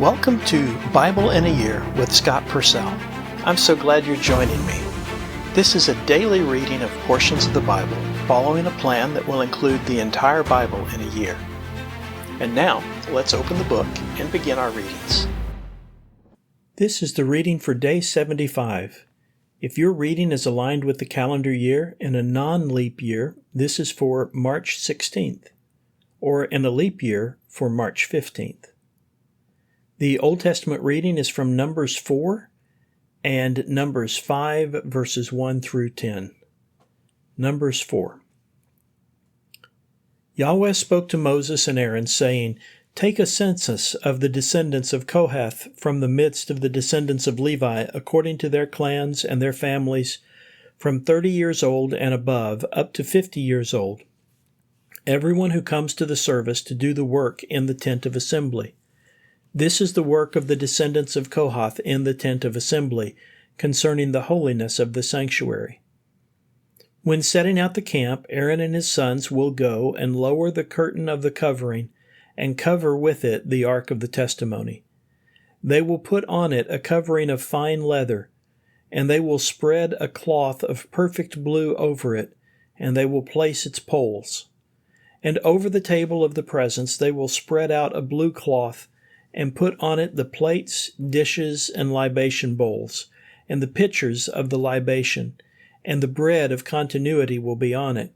Welcome to Bible in a Year with Scott Purcell. I'm so glad you're joining me. This is a daily reading of portions of the Bible, following a plan that will include the entire Bible in a year. And now, let's open the book and begin our readings. This is the reading for day 75. If your reading is aligned with the calendar year in a non-leap year, this is for March 16th, or in a leap year for March 15th. The Old Testament reading is from Numbers 4 and Numbers 5, verses 1 through 10. Numbers 4. Yahweh spoke to Moses and Aaron, saying, "Take a census of the descendants of Kohath from the midst of the descendants of Levi, according to their clans and their families, from 30 years old and above, up to 50 years old, everyone who comes to the service to do the work in the tent of assembly. This is the work of the descendants of Kohath in the tent of assembly, concerning the holiness of the sanctuary. When setting out the camp, Aaron and his sons will go and lower the curtain of the covering, and cover with it the ark of the testimony. They will put on it a covering of fine leather, and they will spread a cloth of perfect blue over it, and they will place its poles. And over the table of the presence they will spread out a blue cloth, and put on it the plates, dishes, and libation bowls, and the pitchers of the libation, and the bread of continuity will be on it.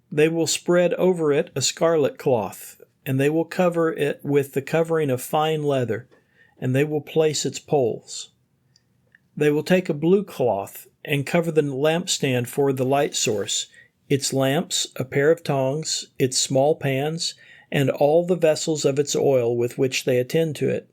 They will spread over it a scarlet cloth, and they will cover it with the covering of fine leather, and they will place its poles. They will take a blue cloth and cover the lampstand for the light source, its lamps, a pair of tongs, its small pans, and all the vessels of its oil with which they attend to it.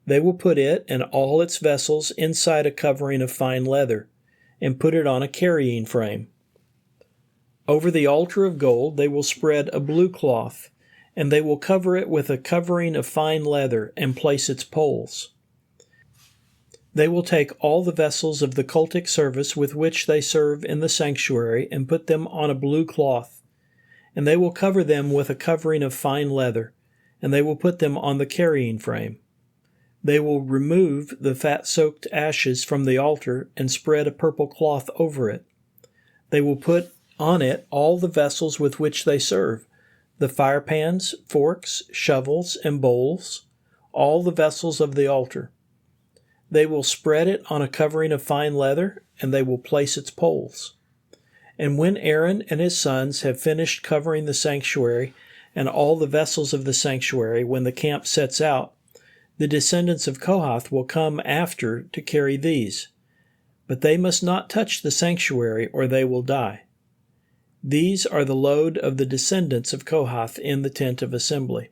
They will put it and all its vessels inside a covering of fine leather, and put it on a carrying frame. Over the altar of gold they will spread a blue cloth, and they will cover it with a covering of fine leather, and place its poles. They will take all the vessels of the cultic service with which they serve in the sanctuary, and put them on a blue cloth, and they will cover them with a covering of fine leather, and they will put them on the carrying frame. They will remove the fat-soaked ashes from the altar and spread a purple cloth over it. They will put on it all the vessels with which they serve, the fire pans, forks, shovels, and bowls, all the vessels of the altar. They will spread it on a covering of fine leather, and they will place its poles. And when Aaron and his sons have finished covering the sanctuary and all the vessels of the sanctuary, when the camp sets out, the descendants of Kohath will come after to carry these. But they must not touch the sanctuary, or they will die. These are the load of the descendants of Kohath in the tent of assembly.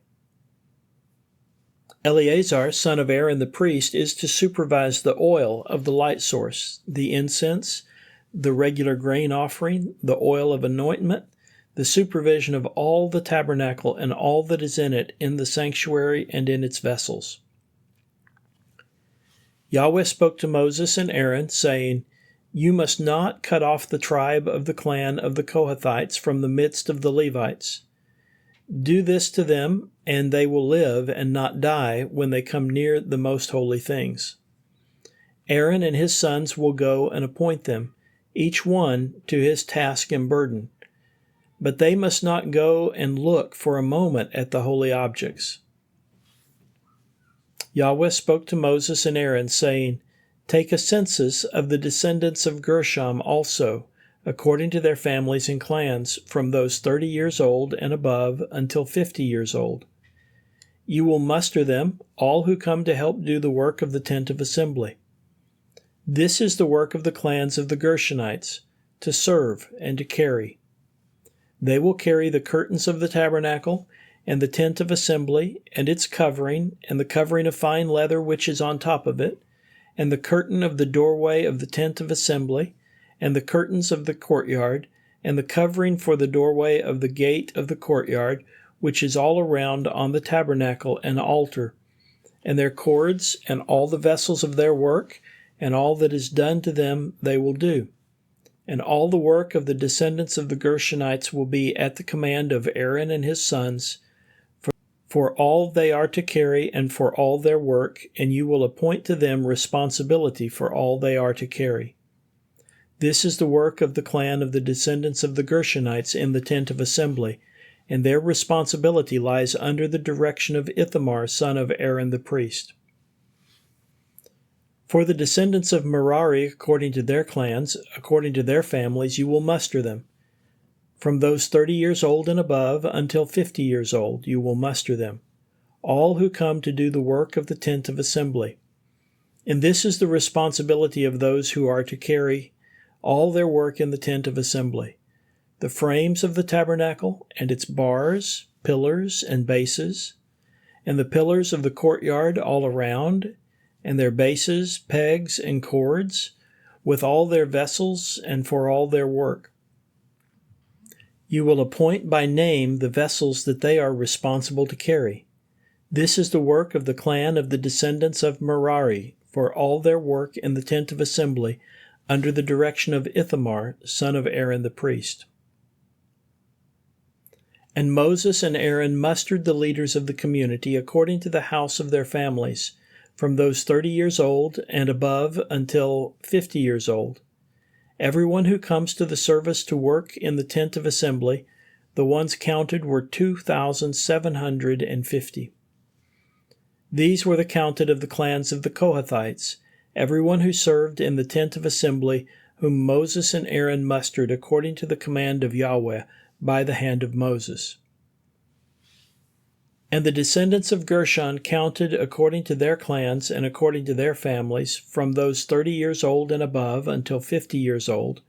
Eleazar, son of Aaron the priest, is to supervise the oil of the light source, the incense, the regular grain offering, the oil of anointment, the supervision of all the tabernacle and all that is in it, in the sanctuary and in its vessels. Yahweh spoke to Moses and Aaron, saying, "You must not cut off the tribe of the clan of the Kohathites from the midst of the Levites. Do this to them, and they will live and not die when they come near the most holy things. Aaron and his sons will go and appoint them, each one to his task and burden. But they must not go and look for a moment at the holy objects." Yahweh spoke to Moses and Aaron, saying, "Take a census of the descendants of Gershom also, according to their families and clans, from those 30 years old and above until 50 years old. You will muster them, all who come to help do the work of the tent of assembly. This is the work of the clans of the Gershonites, to serve and to carry. They will carry the curtains of the tabernacle, and the tent of assembly, and its covering, and the covering of fine leather which is on top of it, and the curtain of the doorway of the tent of assembly, and the curtains of the courtyard, and the covering for the doorway of the gate of the courtyard, which is all around on the tabernacle and altar, and their cords, and all the vessels of their work, and all that is done to them they will do. And all the work of the descendants of the Gershonites will be at the command of Aaron and his sons, for all they are to carry and for all their work, and you will appoint to them responsibility for all they are to carry. This is the work of the clan of the descendants of the Gershonites in the tent of assembly, and their responsibility lies under the direction of Ithamar, son of Aaron the priest. For the descendants of Merari, according to their clans, according to their families, you will muster them. From those 30 years old and above until 50 years old, you will muster them, all who come to do the work of the tent of assembly. And this is the responsibility of those who are to carry all their work in the tent of assembly: the frames of the tabernacle, and its bars, pillars, and bases, and the pillars of the courtyard all around, and their bases, pegs, and cords, with all their vessels, and for all their work. You will appoint by name the vessels that they are responsible to carry. This is the work of the clan of the descendants of Merari, for all their work in the tent of assembly, under the direction of Ithamar, son of Aaron the priest. And Moses and Aaron mustered the leaders of the community according to the house of their families, from those 30 years old and above until 50 years old. Everyone who comes to the service to work in the tent of assembly, the ones counted were 2,750. These were the counted of the clans of the Kohathites, everyone who served in the tent of assembly, whom Moses and Aaron mustered according to the command of Yahweh by the hand of Moses. And the descendants of Gershon counted according to their clans and according to their families, from those 30 years old and above until 50 years old,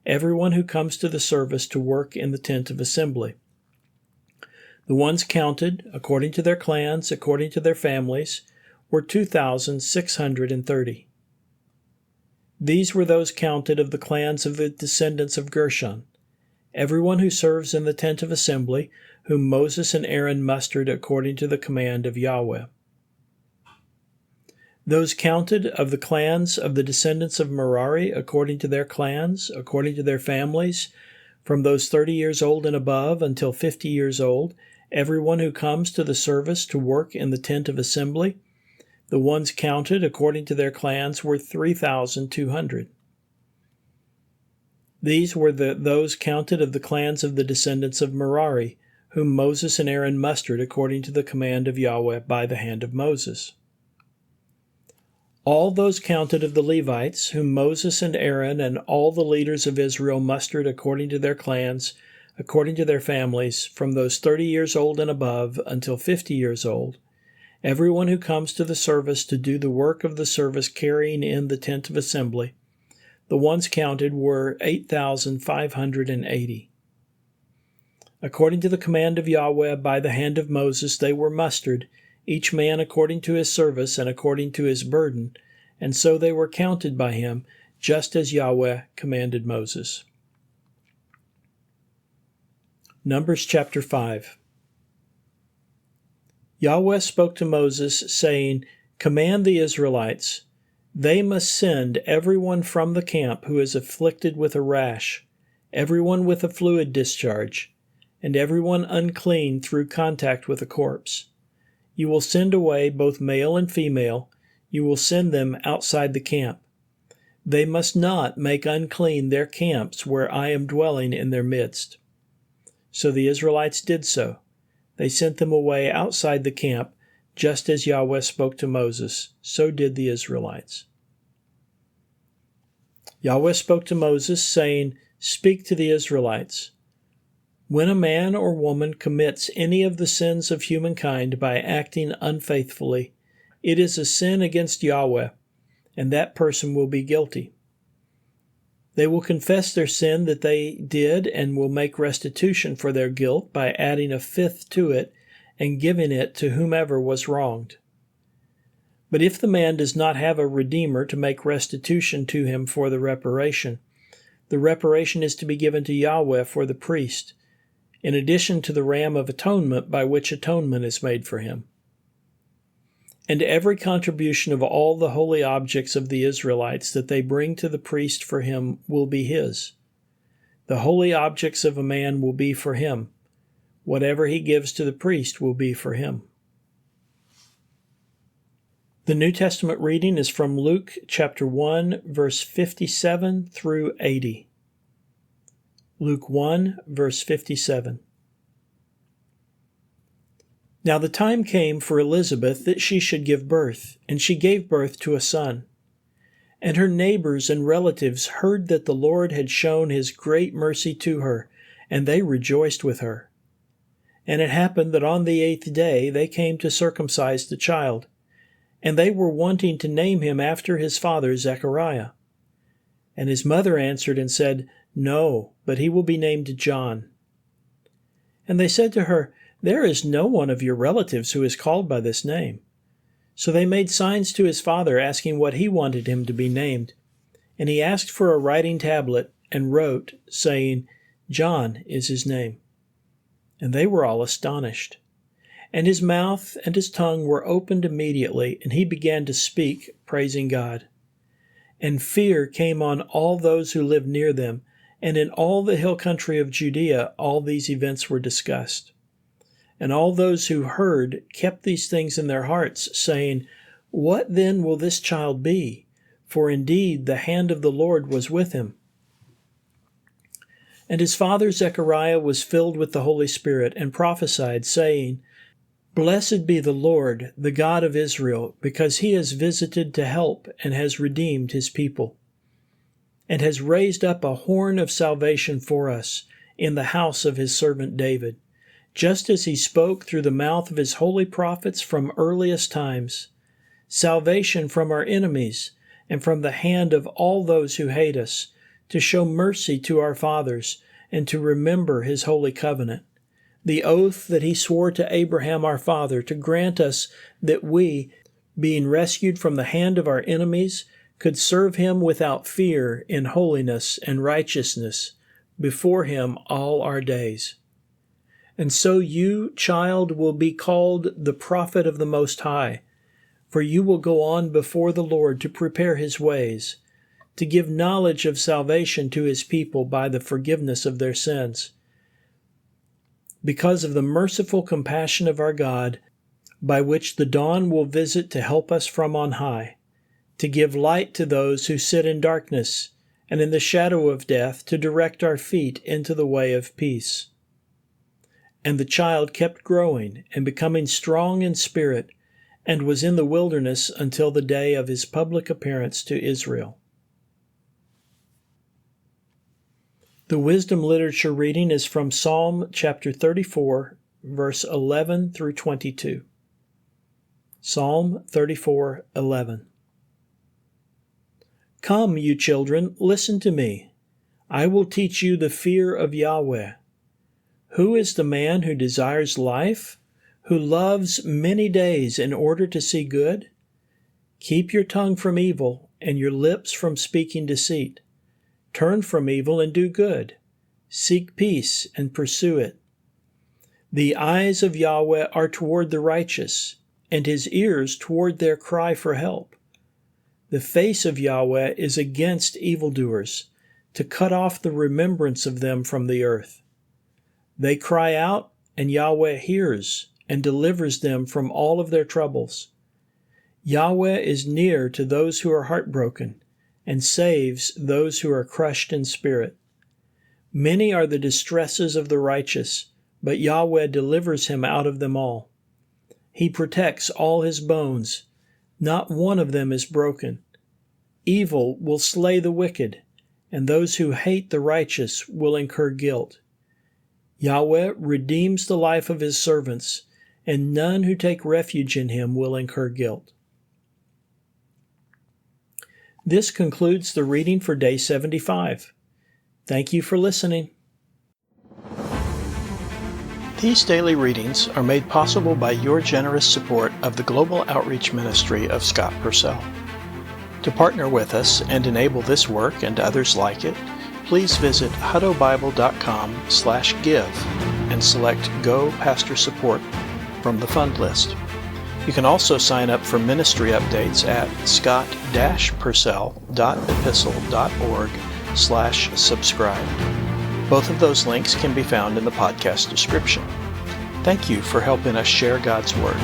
everyone who comes to the service to work in the tent of assembly. The ones counted according to their clans, according to their families, were 2,630. These were those counted of the clans of the descendants of Gershon, everyone who serves in the tent of assembly, whom Moses and Aaron mustered according to the command of Yahweh. Those counted of the clans of the descendants of Merari according to their clans, according to their families, from those 30 years old and above until 50 years old, everyone who comes to the service to work in the tent of assembly, the ones counted according to their clans were 3,200. These were those counted of the clans of the descendants of Merari, whom Moses and Aaron mustered according to the command of Yahweh by the hand of Moses. All those counted of the Levites, whom Moses and Aaron and all the leaders of Israel mustered according to their clans, according to their families, from those 30 years old and above until 50 years old, everyone who comes to the service to do the work of the service carrying in the tent of assembly, the ones counted were 8,580. According to the command of Yahweh by the hand of Moses they were mustered, each man according to his service and according to his burden, and so they were counted by him, just as Yahweh commanded Moses. Numbers chapter 5. Yahweh spoke to Moses, saying, "Command the Israelites, they must send everyone from the camp who is afflicted with a rash, everyone with a fluid discharge, and everyone unclean through contact with a corpse. You will send away both male and female. You will send them outside the camp. They must not make unclean their camps where I am dwelling in their midst." So the Israelites did so. They sent them away outside the camp, just as Yahweh spoke to Moses. So did the Israelites. Yahweh spoke to Moses, saying, "Speak to the Israelites. When a man or woman commits any of the sins of humankind by acting unfaithfully, it is a sin against Yahweh, and that person will be guilty. They will confess their sin that they did and will make restitution for their guilt by adding a fifth to it and giving it to whomever was wronged. But if the man does not have a redeemer to make restitution to him for the reparation is to be given to Yahweh for the priest, in addition to the ram of atonement by which atonement is made for him. And every contribution of all the holy objects of the Israelites that they bring to the priest for him will be his. The holy objects of a man will be for him. Whatever he gives to the priest will be for him." The New Testament reading is from Luke chapter 1, verse 57 through 80. Luke 1, verse 57. Now the time came for Elizabeth that she should give birth, and she gave birth to a son. And her neighbors and relatives heard that the Lord had shown his great mercy to her, and they rejoiced with her. And it happened that on the 8th day they came to circumcise the child, and they were wanting to name him after his father Zechariah. And his mother answered and said, No, but he will be named John. And they said to her, There is no one of your relatives who is called by this name. So they made signs to his father, asking what he wanted him to be named. And he asked for a writing tablet, and wrote, saying, John is his name. And they were all astonished. And his mouth and his tongue were opened immediately, and he began to speak, praising God. And fear came on all those who lived near them, and in all the hill country of Judea all these events were discussed. And all those who heard kept these things in their hearts, saying, What then will this child be? For indeed the hand of the Lord was with him. And his father Zechariah was filled with the Holy Spirit, and prophesied, saying, Blessed be the Lord, the God of Israel, because he has visited to help and has redeemed his people, and has raised up a horn of salvation for us in the house of his servant David, just as he spoke through the mouth of his holy prophets from earliest times, salvation from our enemies and from the hand of all those who hate us, to show mercy to our fathers and to remember his holy covenant, the oath that he swore to Abraham our father, to grant us that we, being rescued from the hand of our enemies, could serve him without fear in holiness and righteousness before him all our days. And so you, child, will be called the prophet of the Most High, for you will go on before the Lord to prepare his ways, to give knowledge of salvation to his people by the forgiveness of their sins, because of the merciful compassion of our God, by which the dawn will visit to help us from on high, to give light to those who sit in darkness, and in the shadow of death, to direct our feet into the way of peace. And the child kept growing and becoming strong in spirit, and was in the wilderness until the day of his public appearance to Israel. The wisdom literature reading is from Psalm chapter 34, verse 11 through 22. Psalm 34:11. Come, you children, listen to me. I will teach you the fear of Yahweh. Who is the man who desires life, who loves many days in order to see good? Keep your tongue from evil and your lips from speaking deceit. Turn from evil and do good. Seek peace and pursue it. The eyes of Yahweh are toward the righteous, and his ears toward their cry for help. The face of Yahweh is against evildoers, to cut off the remembrance of them from the earth. They cry out, and Yahweh hears and delivers them from all of their troubles. Yahweh is near to those who are heartbroken, and saves those who are crushed in spirit. Many are the distresses of the righteous, but Yahweh delivers him out of them all. He protects all his bones, not one of them is broken. Evil will slay the wicked, and those who hate the righteous will incur guilt. Yahweh redeems the life of his servants, and none who take refuge in him will incur guilt. This concludes the reading for Day 75. Thank you for listening. These daily readings are made possible by your generous support of the Global Outreach Ministry of Scott Purcell. To partner with us and enable this work and others like it, please visit huttobible.com/give and select Go Pastor Support from the fund list. You can also sign up for ministry updates at scott-purcell.epistle.org/subscribe. Both of those links can be found in the podcast description. Thank you for helping us share God's Word.